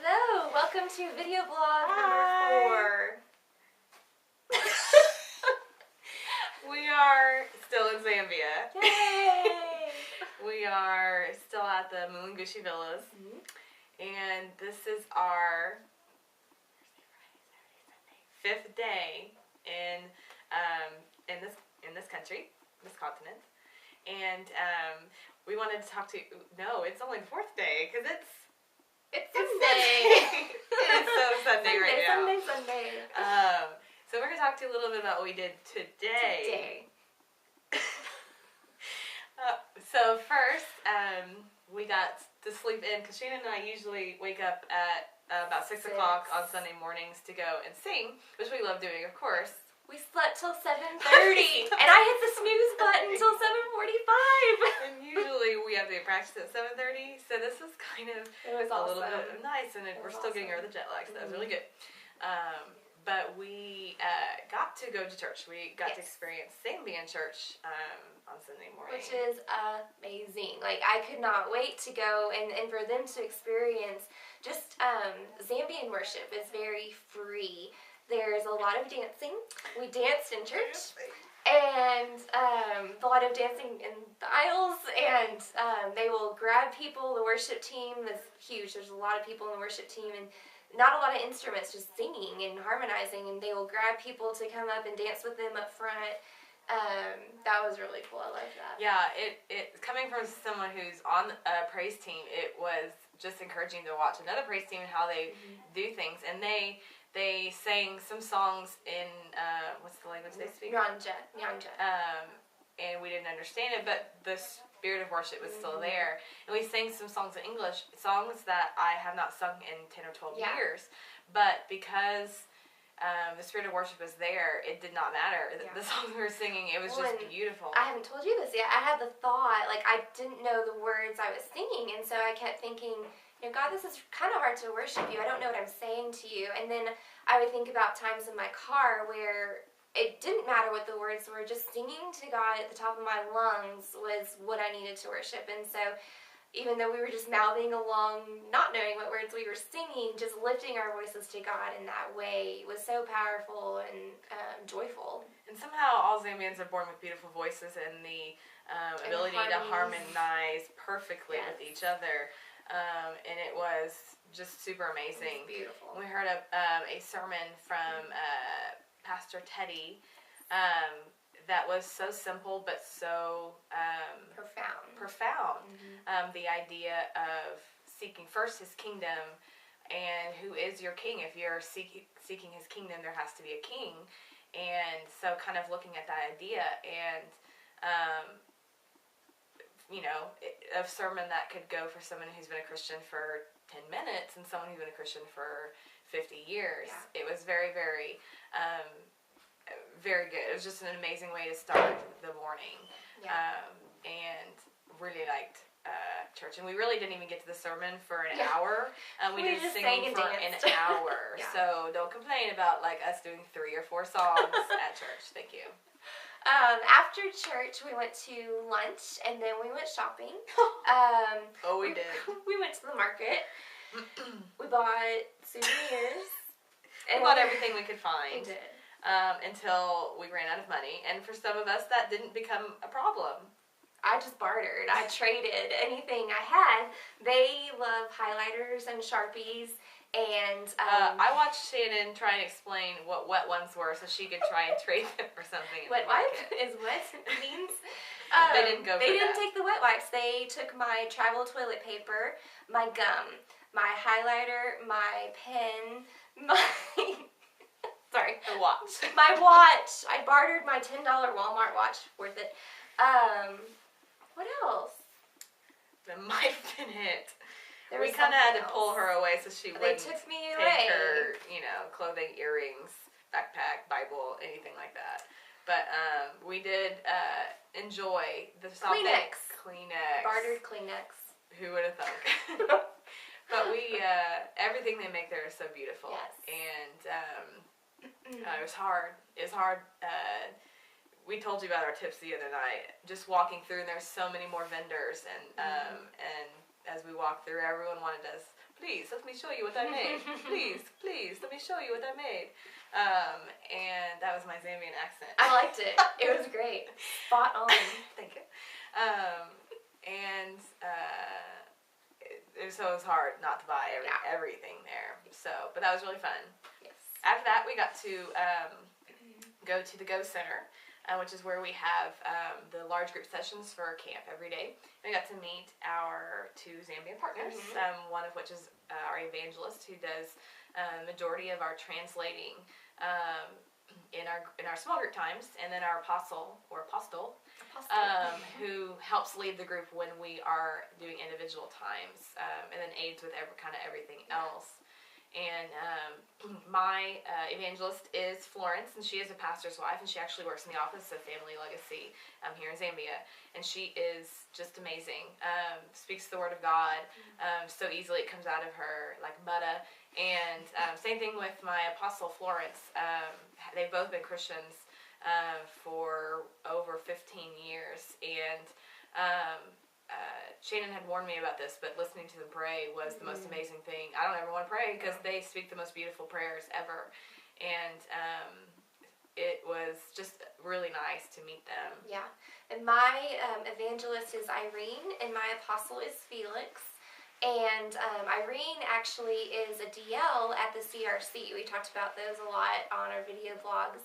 Hello, welcome to video blog number 4. We are still in Zambia. Yay! We are still at the Mulungushi Villas, and this is our 5th day in this country, this continent, and we wanted to talk to. No, it's only the 4th day because it's Sunday. It is so Sunday right now. Sunday. So we're gonna talk to you a little bit about what we did today. So first, we got to sleep in because Shannon and I usually wake up at about 6 o'clock on Sunday mornings to go and sing, which we love doing, of course. We slept till 7:30, and I hit the snooze button till 7:45. And usually we have to practice at 7:30, so this is kind of a little bit nice, and we're still getting over the jet lag, so that was really good. But we got to go to church. We got to experience Zambian church on Sunday morning. Which is amazing. Like, I could not wait to go and for them to experience just Zambian worship is very free. There's a lot of dancing. We danced in church. And a lot of dancing in the aisles, and they will grab people. The worship team is huge. There's a lot of people in the worship team, and not a lot of instruments, just singing and harmonizing, and they will grab people to come up and dance with them up front. That was really cool. I like that. Yeah, it coming from someone who's on a praise team, it was just encouraging to watch another praise team and how they do things, and they sang some songs in what's the language they speak? Nyanja. And we didn't understand it, but the spirit of worship was still there. And we sang some songs in English, songs that I have not sung in 10 or 12 years. But because the spirit of worship was there, it did not matter. The songs we were singing, it was just beautiful. I haven't told you this yet. I had the thought, like, I didn't know the words I was singing, and so I kept thinking, you know, God, this is kind of hard to worship you. I don't know what I'm saying to you. And then I would think about times in my car where it didn't matter what the words were, just singing to God at the top of my lungs was what I needed to worship. And so even though we were just mouthing along, not knowing what words we were singing, just lifting our voices to God in that way was so powerful and joyful. And somehow all Zambians are born with beautiful voices and the ability to harmonize perfectly with each other. And it was just super amazing. It was beautiful. We heard a sermon from Pastor Teddy that was so simple but so profound. The idea of seeking first His kingdom, and who is your king? If you're seeking His kingdom, there has to be a king. And so kind of looking at that idea, and you know, a sermon that could go for someone who's been a Christian for 10 minutes and someone who's been a Christian for 50 years. Yeah. It was very, very, very good. It was just an amazing way to start the morning. Yeah. And really liked church. And we really didn't even get to the sermon for an hour. We did singing for an hour. So don't complain about like us doing 3 or 4 songs at church. Thank you. After church, we went to lunch, and then we went shopping. We did. We went to the market. We bought souvenirs. And we bought everything we could find. We did. Until we ran out of money. And for some of us, that didn't become a problem. I just bartered. I traded anything I had. They love highlighters and Sharpies. And I watched Shannon try and explain what wet ones were so she could try and trade them for something. Wet wipe is what it means. They didn't go for that. They didn't take the wet wipes. They took my travel toilet paper, my gum, my highlighter, my pen, my... Sorry. The watch. My watch. I bartered my $10 Walmart watch. Worth it. What else? That might have been it. We kind of had to pull her away so she wouldn't take take her, you know, clothing, earrings, backpack, Bible, anything like that. But we did enjoy the Kleenex. Bartered Kleenex. Who would have thunk? But we, everything they make there is so beautiful. Yes. And it was hard. It was hard. We told you about our tips the other night. Just walking through, and there's so many more vendors, and as we walked through, everyone wanted us please, let me show you what I made. Please, let me show you what I made. And that was my Zambian accent. I liked it. It was great. Spot on. Thank you. So it was hard not to buy everything there. So, but that was really fun. Yes. After that, we got to go to the Go Center, which is where we have the large group sessions for camp every day. And we got to meet our 2 Zambian partners, one of which is our evangelist, who does majority of our translating in our small group times, and then our apostle, who helps lead the group when we are doing individual times, and then aids with everything else. And my evangelist is Florence, and she is a pastor's wife, and she actually works in the Office of Family Legacy here in Zambia. And she is just amazing. Speaks the Word of God so easily. It comes out of her like butter. And same thing with my apostle Florence. They've both been Christians for over 15 years. And Shannon had warned me about this, but listening to them pray was the most amazing thing. I don't ever want to pray because they speak the most beautiful prayers ever. And it was just really nice to meet them. Yeah. And my evangelist is Irene, and my apostle is Felix. And Irene actually is a DL at the CRC. We talked about those a lot on our video vlogs.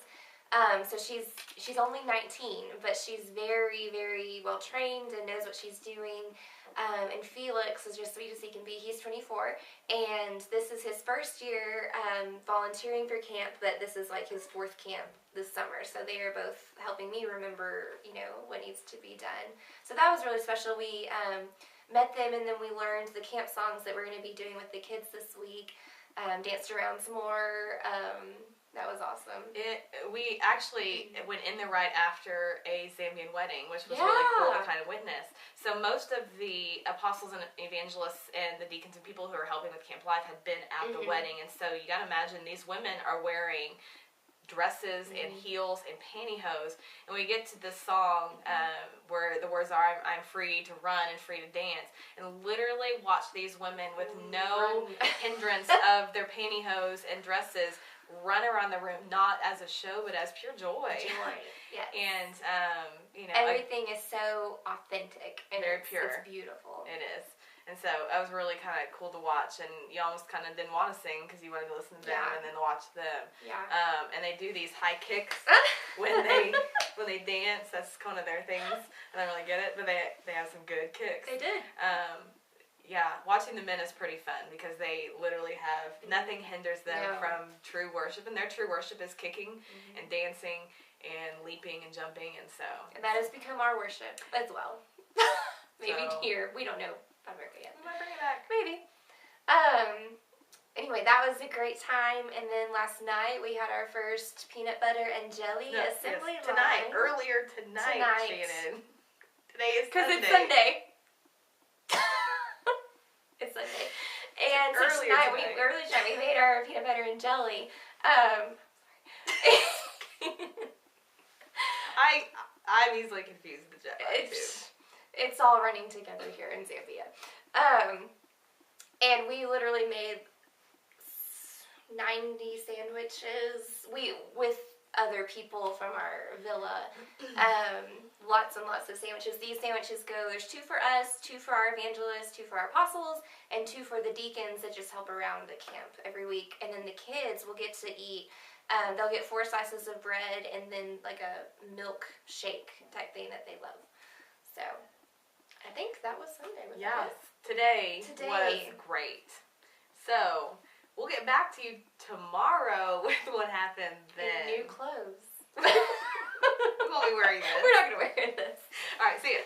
So she's only 19, but she's very, very well trained and knows what she's doing. And Felix is just sweet as he can be. He's 24, and this is his first year volunteering for camp, but this is like his 4th camp this summer. So they are both helping me remember, what needs to be done. So that was really special. We met them, and then we learned the camp songs that we're going to be doing with the kids this week. Danced around some more. That was awesome. We actually went in there right after a Zambian wedding, which was really cool to kind of witness. So most of the apostles and evangelists and the deacons and people who are helping with Camp Life had been at the wedding. And so you got to imagine these women are wearing dresses and heels and pantyhose. And we get to this song where the words are, I'm free to run and free to dance. And literally watch these women with no hindrance of their pantyhose and dresses run around the room, not as a show, but as pure joy. Joy, yes. And, everything is so authentic and very pure. It's beautiful. It is. And so it was really kind of cool to watch, and you almost kind of didn't want to sing because you wanted to listen to them and then watch them. Yeah. And they do these high kicks when they dance. That's kind of their things. I don't really get it, but they have some good kicks. They did. Yeah, watching the men is pretty fun because they literally have nothing hinders them from true worship, and their true worship is kicking and dancing and leaping and jumping, and so. And that has become our worship as well. Maybe here, we don't know America yet. We might bring it back. Maybe. Anyway, that was a great time, and then last night we had our first peanut butter and jelly assembly line. Earlier tonight, Shannon. Today is Sunday. Because it's Sunday. It's Sunday. And so tonight we made our peanut butter and jelly. I'm easily confused with the jet lag too. It's all running together here in Zambia. And we literally made 90 sandwiches. With other people from our villa. Lots and lots of sandwiches. These sandwiches there's 2 for us, 2 for our evangelists, 2 for our apostles, and 2 for the deacons that just help around the camp every week. And then the kids will get to eat, they'll get 4 slices of bread and then like a milk shake type thing that they love. So, I think that was Sunday. Today was great. So, we'll get back to you tomorrow with what happened then. In new clothes. I'm only wearing this. We're not going to wear this. Alright, see ya.